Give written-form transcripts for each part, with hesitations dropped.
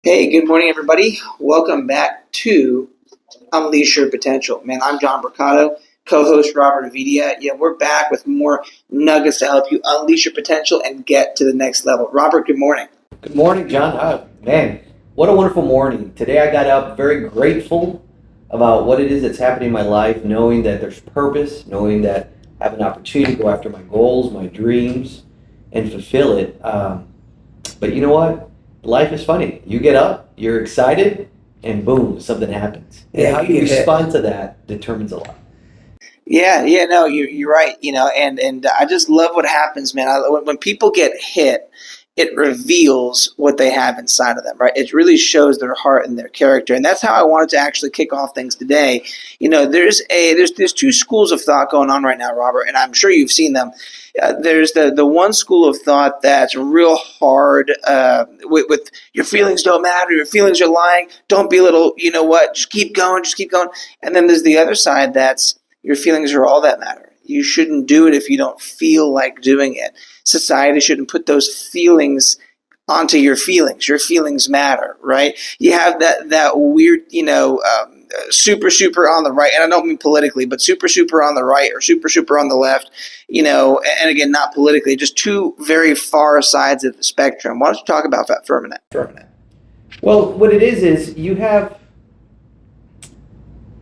Hey, good morning, everybody. Welcome back to Unleash Your Potential. Man, I'm John Brucato, co-host Robert Avitia. Yeah, we're back with more nuggets to help you unleash your potential and get to the next level. Robert, good morning. Good morning, John. Man, what a wonderful morning. Today I got up very grateful about what it is that's happening in my life, knowing that there's purpose, knowing that I have an opportunity to go after my goals, my dreams, and fulfill it. But you know what? Life is funny. You get up, you're excited, and boom, something happens. And how you respond to that determines a lot. Yeah, no, you're right. And I just love what happens, man. When people get hit, it reveals what they have inside of them, right? It really shows their heart and their character, and that's how I wanted to actually kick off things today. There's two schools of thought going on right now, Robert, and I'm sure you've seen them. There's the one school of thought that's real hard with your feelings don't matter, your feelings are lying, don't belittle, you know what, just keep going, just keep going. And then there's the other side that's your feelings are all that matter. You shouldn't do it if you don't feel like doing it. Society shouldn't put those feelings onto your feelings. Your feelings matter, right? You have that weird, super on the right, and I don't mean politically, but super on the right or super on the left, and again, not politically, just two very far sides of the spectrum. Why don't you talk about that for a minute? Well, what it is you have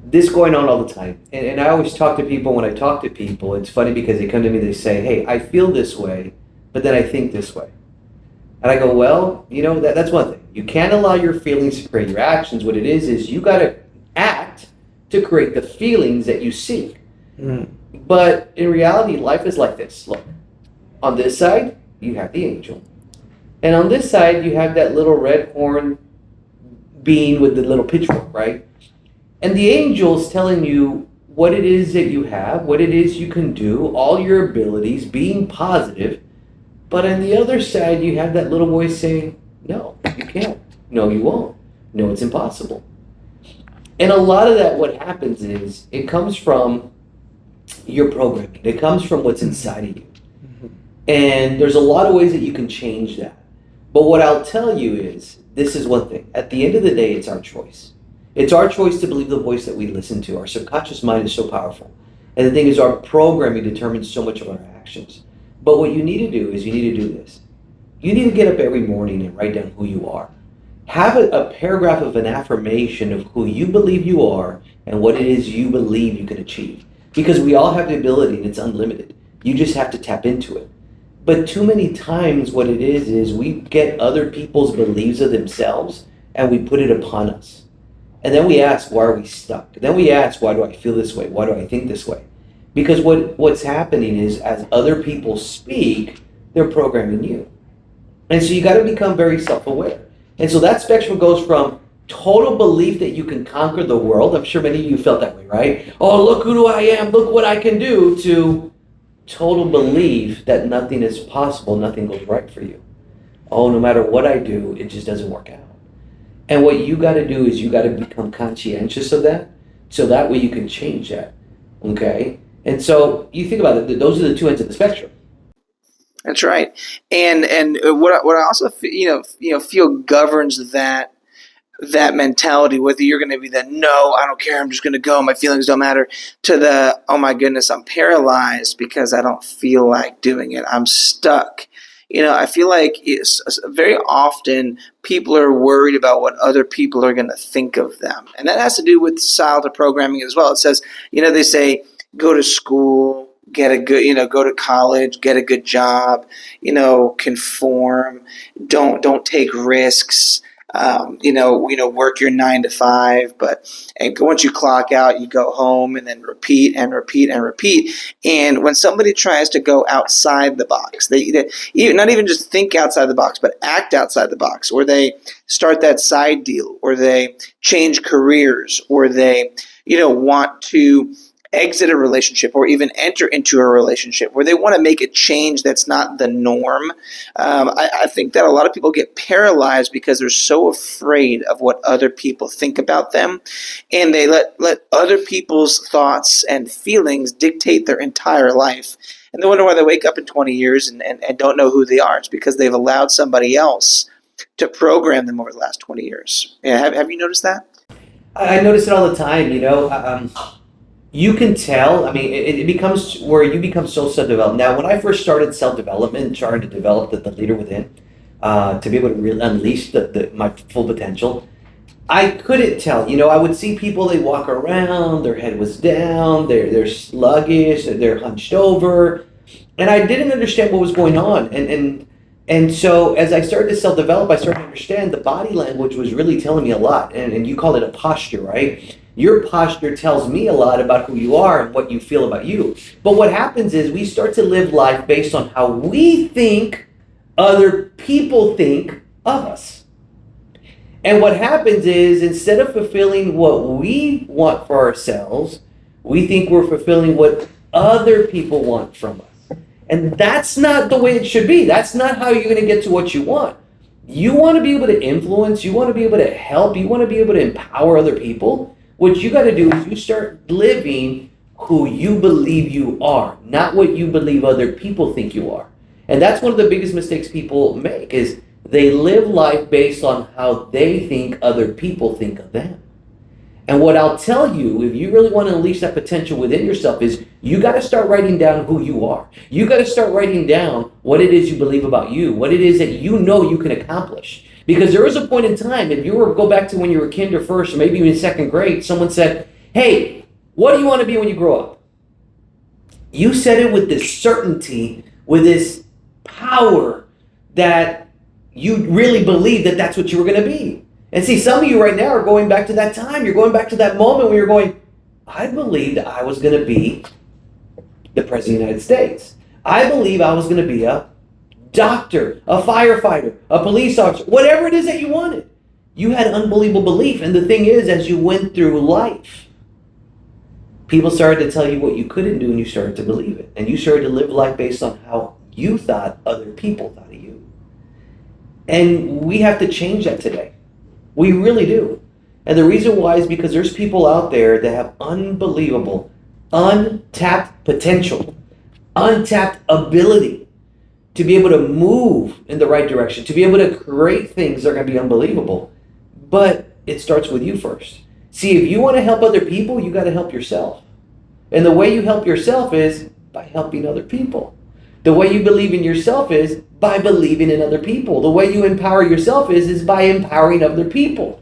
this going on all the time. And I always talk to people. When I talk to people, it's funny because they come to me, they say, hey, I feel this way, but then I think this way. And I go, well, that's one thing. You can't allow your feelings to create your actions. What it is you got to act to create the feelings that you seek. But in reality, life is like this. Look, on this side, you have the angel. And on this side, you have that little red horn being with the little pitchfork, right? And the angel's telling you what it is that you have, what it is you can do, all your abilities, being positive. But on the other side, you have that little voice saying, no, you can't. No, you won't. No, it's impossible. And a lot of that, what happens is, it comes from your programming. It comes from what's inside of you. And there's a lot of ways that you can change that. But what I'll tell you is, this is one thing. At the end of the day, it's our choice. It's our choice to believe the voice that we listen to. Our subconscious mind is so powerful. And the thing is, our programming determines so much of our actions. But what you need to do is you need to do this. You need to get up every morning and write down who you are. Have a paragraph of an affirmation of who you believe you are and what it is you believe you can achieve. Because we all have the ability and it's unlimited. You just have to tap into it. But too many times what it is we get other people's beliefs of themselves and we put it upon us. And then we ask, why are we stuck? Then we ask, why do I feel this way? Why do I think this way? Because what's happening is, as other people speak, they're programming you. And so you got to become very self-aware. And so that spectrum goes from total belief that you can conquer the world. I'm sure many of you felt that way, right? Oh, look who I am, look what I can do, to total belief that nothing is possible, nothing goes right for you. Oh, no matter what I do, it just doesn't work out. And what you got to do is you got to become conscientious of that, so that way you can change that, okay? And so you think about it, those are the two ends of the spectrum. That's right. And what I also feel governs that mentality, whether you're going to be the no, I don't care, I'm just going to go, my feelings don't matter, to the oh my goodness, I'm paralyzed because I don't feel like doing it, I'm stuck. I feel like it's very often people are worried about what other people are going to think of them. And that has to do with childhood programming as well. It says, they say, go to school, get a good, go to college, get a good job, conform, don't take risks, work your 9 to 5, and once you clock out, you go home and then repeat and repeat and repeat. And when somebody tries to go outside the box, they not even just think outside the box, but act outside the box, or they start that side deal, or they change careers, or they, want to exit a relationship or even enter into a relationship where they want to make a change that's not the norm. I think that a lot of people get paralyzed because they're so afraid of what other people think about them, and they let other people's thoughts and feelings dictate their entire life. And they wonder why they wake up in 20 years and don't know who they are. It's because they've allowed somebody else to program them over the last 20 years. Yeah, have you noticed that? I notice it all the time. You can tell. I mean, it becomes where you become so self-developed. Now, when I first started self-development, trying to develop the leader within, to be able to really unleash my full potential, I couldn't tell. I would see people, they walk around, their head was down, they're sluggish, they're hunched over, and I didn't understand what was going on. And so as I started to self-develop, I started to understand the body language was really telling me a lot. And you call it a posture, right? Your posture tells me a lot about who you are and what you feel about you. But what happens is we start to live life based on how we think other people think of us. And what happens is, instead of fulfilling what we want for ourselves, we think we're fulfilling what other people want from us. And that's not the way it should be. That's not how you're going to get to what you want. You want to be able to influence, you want to be able to help, you want to be able to empower other people. What you got to do is you start living who you believe you are, not what you believe other people think you are. And that's one of the biggest mistakes people make, is they live life based on how they think other people think of them. And what I'll tell you, if you really want to unleash that potential within yourself, is you got to start writing down who you are. You got to start writing down what it is you believe about you, what it is that you know you can accomplish. Because there was a point in time, if you go back to when you were kinder first, or maybe even second grade, someone said, hey, what do you want to be when you grow up? You said it with this certainty, with this power, that you really believed that that's what you were going to be. And see, some of you right now are going back to that time. You're going back to that moment when you're going, I believed I was going to be the President of the United States. I believe I was going to be a doctor, a firefighter, a police officer, whatever it is that you wanted. You had unbelievable belief. And the thing is, as you went through life, people started to tell you what you couldn't do, and you started to believe it. And you started to live life based on how you thought other people thought of you. And we have to change that today. We really do. And the reason why is because there's people out there that have unbelievable, untapped potential, untapped ability to be able to move in the right direction, to be able to create things that are going to be unbelievable. But it starts with you first. See, if you want to help other people, you got to help yourself. And the way you help yourself is by helping other people. The way you believe in yourself is by believing in other people. The way you empower yourself is by empowering other people.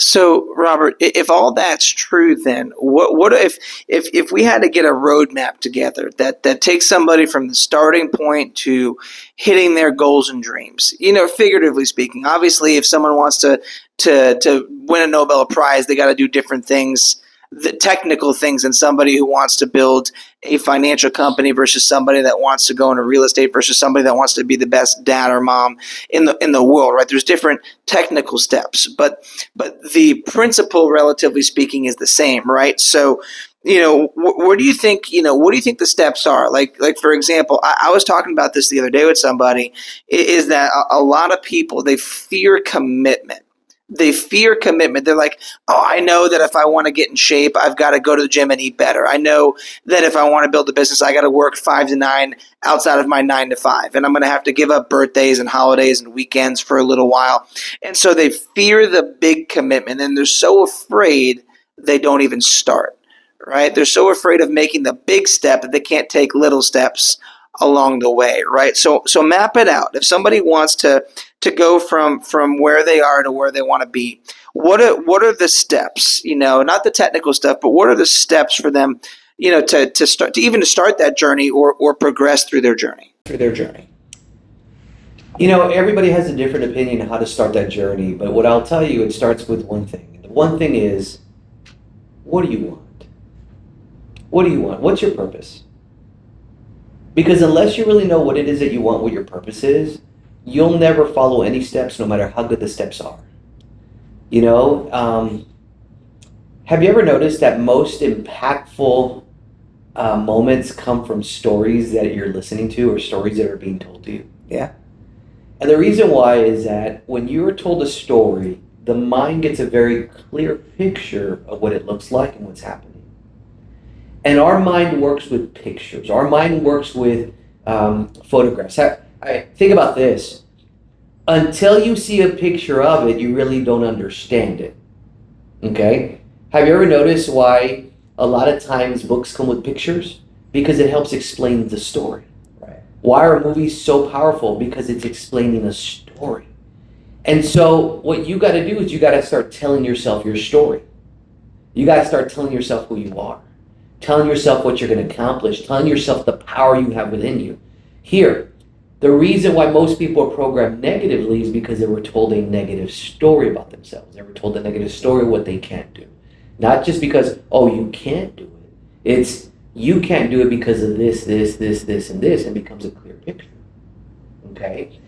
So, Robert, if all that's true, then what if we had to get a roadmap together that takes somebody from the starting point to hitting their goals and dreams? Figuratively speaking. Obviously, if someone wants to win a Nobel Prize, they got to do different things, the technical things, than somebody who wants to build a financial company versus somebody that wants to go into real estate versus somebody that wants to be the best dad or mom in the world, right? There's different technical steps, but the principle, relatively speaking, is the same, right? So, where do you think, what do you think the steps are? Like for example, I was talking about this the other day with somebody, is that a lot of people, they fear commitment. They fear commitment. They're like, oh, I know that if I want to get in shape, I've got to go to the gym and eat better. I know that if I want to build a business, I got to work 5 to 9 outside of my 9 to 5. And I'm going to have to give up birthdays and holidays and weekends for a little while. And so they fear the big commitment, and they're so afraid they don't even start, right? They're so afraid of making the big step that they can't take little steps along the way, right? So map it out. If somebody wants to go from where they are to where they want to be, what are the steps? Not the technical stuff, but what are the steps for them, to start that journey or progress through their journey? Everybody has a different opinion on how to start that journey, but what I'll tell you, it starts with one thing. The one thing is, what do you want? What do you want? What's your purpose? Because unless you really know what it is that you want, what your purpose is, you'll never follow any steps, no matter how good the steps are. Have you ever noticed that most impactful moments come from stories that you're listening to, or stories that are being told to you? Yeah. And the reason why is that when you're told a story, the mind gets a very clear picture of what it looks like and what's happening. And our mind works with pictures. Our mind works with photographs. I think about this. Until you see a picture of it, you really don't understand it. Okay? Have you ever noticed why a lot of times books come with pictures? Because it helps explain the story. Right. Why are movies so powerful? Because it's explaining a story. And so what you got to do is you got to start telling yourself your story. You got to start telling yourself who you are, telling yourself what you're going to accomplish, telling yourself the power you have within you. Here, the reason why most people are programmed negatively is because they were told a negative story about themselves. They were told a negative story of what they can't do. Not just because, oh, you can't do it. It's you can't do it because of this, and this, and becomes a clear picture. Okay?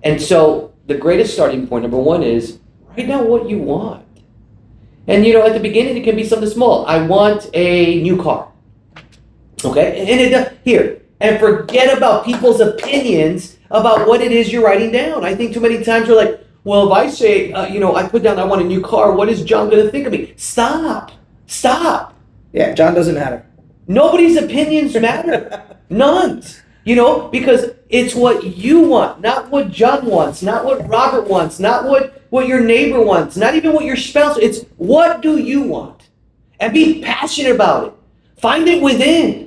And so the greatest starting point, number one, is write down what you want. And at the beginning, it can be something small. I want a new car. Okay? And here. And forget about people's opinions about what it is you're writing down. I think too many times you're like, well, if I say, I put down I want a new car, what is John going to think of me? Stop. Yeah, John doesn't matter. Nobody's opinions matter. None's. Because it's what you want, not what John wants, not what Robert wants, not what your neighbor wants, not even what your spouse. It's what do you want? And be passionate about it. Find it within.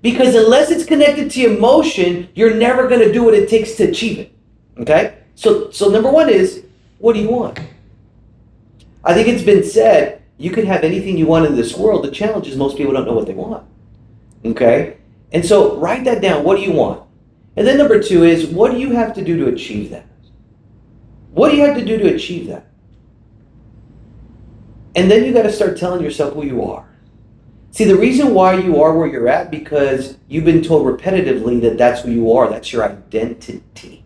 Because unless it's connected to emotion, you're never going to do what it takes to achieve it. Okay? So number one is, what do you want? I think it's been said, you can have anything you want in this world. The challenge is most people don't know what they want. Okay? And so write that down. What do you want? And then number two is, what do you have to do to achieve that? What do you have to do to achieve that? And then you got to start telling yourself who you are. See, the reason why you are where you're at, because you've been told repetitively that that's who you are. That's your identity.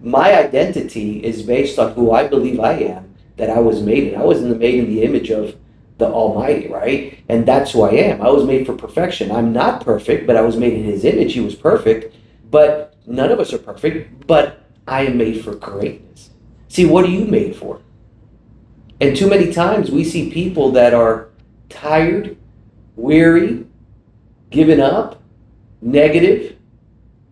My identity is based on who I believe I am, that I was made in. I was made in the image of the Almighty, right? And that's who I am. I was made for perfection. I'm not perfect, but I was made in His image. He was perfect, but none of us are perfect, but I am made for greatness. See, what are you made for? And too many times we see people that are tired, weary, given up, negative,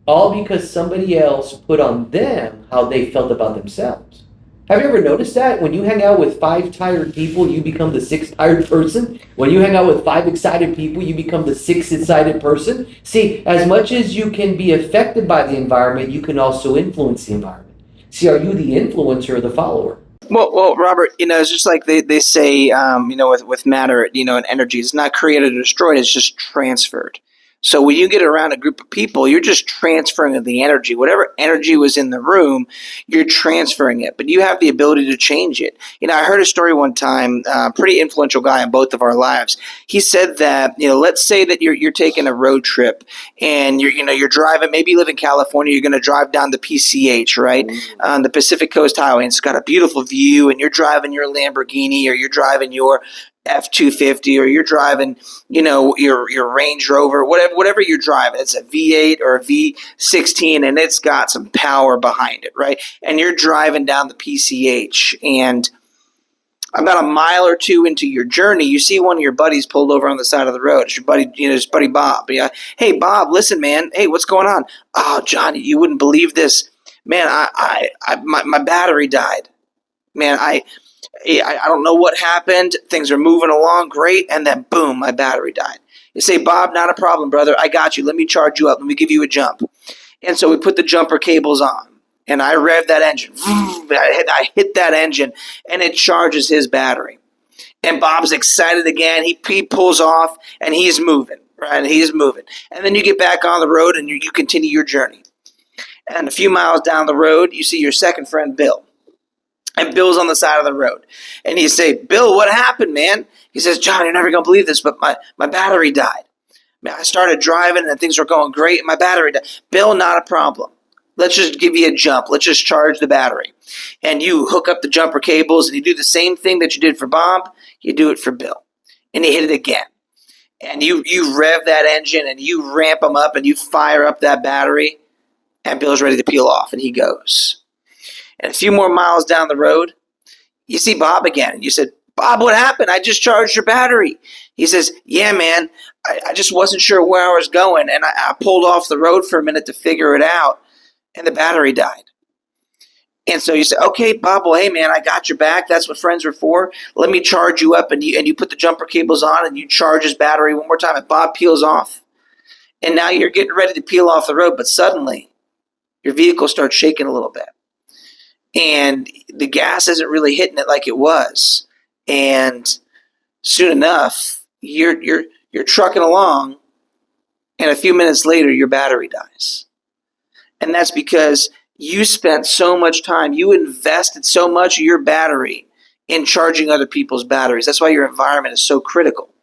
all because somebody else put on them how they felt about themselves. Have you ever noticed that? When you hang out with 5 tired people, you become the 6th tired person. When you hang out with 5 excited people, you become the 6th excited person. See, as much as you can be affected by the environment, you can also influence the environment. See, are you the influencer or the follower? Well, Robert, it's just like they say, with matter, and energy, it's not created or destroyed, it's just transferred. So when you get around a group of people, you're just transferring the energy. Whatever energy was in the room, you're transferring it, but you have the ability to change it. I heard a story one time, pretty influential guy in both of our lives. He said that, let's say that you're taking a road trip and you're driving, maybe you live in California, you're going to drive down the PCH, right? On the Pacific Coast Highway, and it's got a beautiful view, and you're driving your Lamborghini, or you're driving your F-250, or you're driving, your Range Rover, whatever you're driving. It's a V8 or a V16, and it's got some power behind it, right? And you're driving down the PCH, and about a mile or two into your journey, you see one of your buddies pulled over on the side of the road. It's your buddy, his buddy Bob. Yeah, hey Bob, listen, man. Hey, what's going on? Oh, Johnny, you wouldn't believe this, man. My battery died, man. I don't know what happened. Things are moving along great, and then boom, my battery died. You say, Bob, not a problem, brother. I got you. Let me charge you up. Let me give you a jump. And so we put the jumper cables on, and I rev that engine. I hit that engine, and it charges his battery. And Bob's excited again. He pulls off, and he's moving, right? He's moving. And then you get back on the road, and you continue your journey. And a few miles down the road, you see your second friend, Bill. And Bill's on the side of the road. And you say, Bill, what happened, man? He says, John, you're never going to believe this, but my battery died. Man, I started driving and things were going great, and my battery died. Bill, not a problem. Let's just give you a jump. Let's just charge the battery. And you hook up the jumper cables, and you do the same thing that you did for Bob. You do it for Bill. And you hit it again. And you rev that engine, and you ramp them up, and you fire up that battery, and Bill's ready to peel off, and he goes. And a few more miles down the road, you see Bob again. And you said, Bob, what happened? I just charged your battery. He says, yeah, man, I just wasn't sure where I was going. And I pulled off the road for a minute to figure it out. And the battery died. And so you say, okay, Bob, well, hey, man, I got your back. That's what friends are for. Let me charge you up. And you put the jumper cables on and you charge his battery one more time. And Bob peels off. And now you're getting ready to peel off the road. But suddenly your vehicle starts shaking a little bit. And the gas isn't really hitting it like it was. And soon enough, you're trucking along. And a few minutes later, your battery dies. And that's because you spent so much time, you invested so much of your battery in charging other people's batteries. That's why your environment is so critical,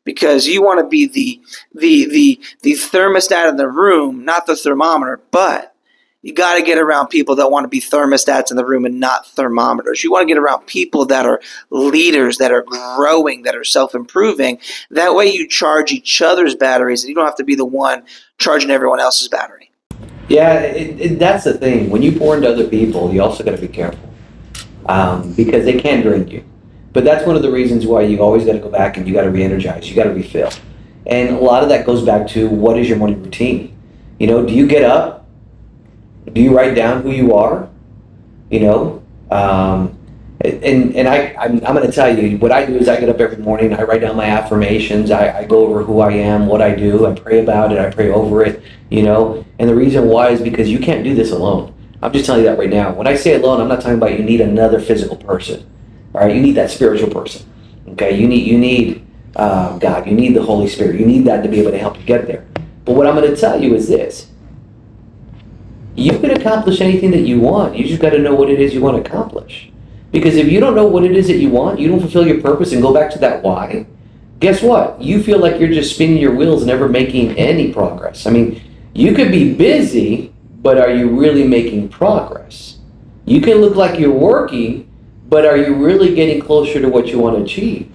because you want to be the thermostat in the room, not the thermometer. But you got to get around people that want to be thermostats in the room and not thermometers. You want to get around people that are leaders, that are growing, that are self-improving. That way you charge each other's batteries and you don't have to be the one charging everyone else's battery. Yeah, that's the thing. When you pour into other people, you also got to be careful, because they can drain you. But that's one of the reasons why you always got to go back and you got to re-energize, you got to refill. And a lot of that goes back to, what is your morning routine? Do you get up? Do you write down who you are? I'm going to tell you, what I do is I get up every morning, I write down my affirmations, I go over who I am, what I do, I pray about it, I pray over it, And the reason why is because you can't do this alone. I'm just telling you that right now. When I say alone, I'm not talking about you need another physical person. All right, you need that spiritual person. Okay, you need God, you need the Holy Spirit, you need that to be able to help you get there. But what I'm going to tell you is this: you can accomplish anything that you want. You just got to know what it is you want to accomplish. Because if you don't know what it is that you want, you don't fulfill your purpose and go back to that why, guess what? You feel like you're just spinning your wheels, never making any progress. I mean, you could be busy, but are you really making progress? You can look like you're working, but are you really getting closer to what you want to achieve?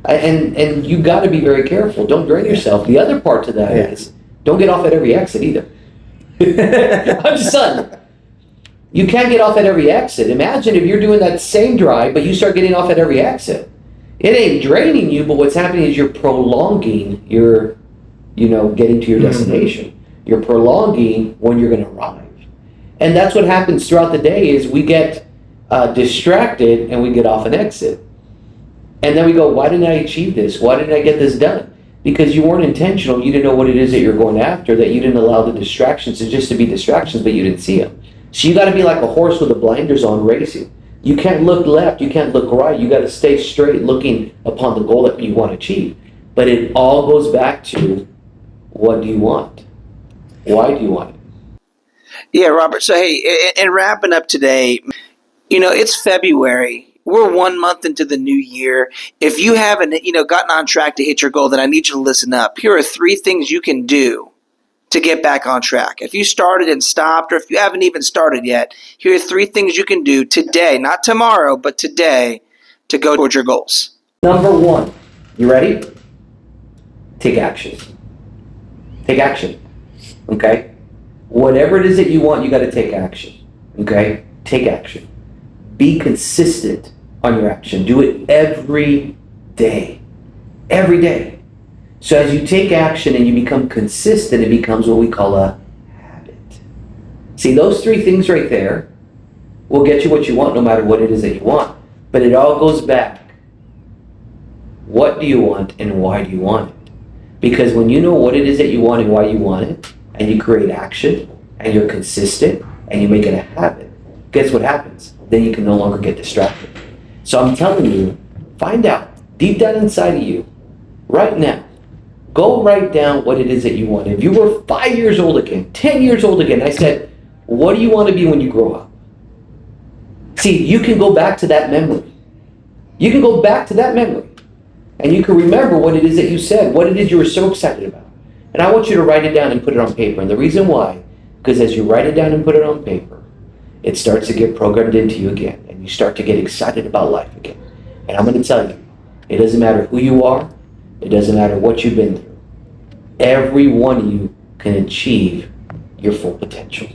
And you got to be very careful. Don't drain yourself. The other part to that is, don't get off at every exit either. I'm just telling you. You can't get off at every exit. Imagine if you're doing that same drive, but you start getting off at every exit. It ain't draining you, but what's happening is you're prolonging your, getting to your destination. You're prolonging when you're going to arrive. And that's what happens throughout the day is we get distracted and we get off an exit. And then we go, why didn't I achieve this? Why didn't I get this done? Because you weren't intentional. You didn't know what it is that you're going after, that you didn't allow the distractions to just to be distractions, but you didn't see them. So you got to be like a horse with the blinders on racing. You can't look left. You can't look right. You got to stay straight looking upon the goal that you want to achieve. But it all goes back to, what do you want? Why do you want it? Yeah, Robert. So, hey, and wrapping up today, it's February. We're 1 month into the new year. If you haven't, gotten on track to hit your goal, then I need you to listen up. Here are 3 things you can do to get back on track. If you started and stopped, or if you haven't even started yet, here are 3 things you can do today, not tomorrow, but today, to go towards your goals. Number 1, you ready? Take action. Take action. Okay? Whatever it is that you want, you got to take action. Okay? Take action. Be consistent on your action. Do it every day. Every day. So as you take action and you become consistent, it becomes what we call a habit. See, those 3 things right there will get you what you want no matter what it is that you want. But it all goes back. What do you want and why do you want it? Because when you know what it is that you want and why you want it, and you create action, and you're consistent, and you make it a habit, guess what happens? Then you can no longer get distracted. So I'm telling you, find out deep down inside of you, right now, go write down what it is that you want. If you were 5 years old again, 10 years old again, I said, what do you want to be when you grow up? See, you can go back to that memory. You can go back to that memory. And you can remember what it is that you said, what it is you were so excited about. And I want you to write it down and put it on paper. And the reason why, because as you write it down and put it on paper, it starts to get programmed into you again. And you start to get excited about life again. And I'm going to tell you, it doesn't matter who you are. It doesn't matter what you've been through. Every one of you can achieve your full potential.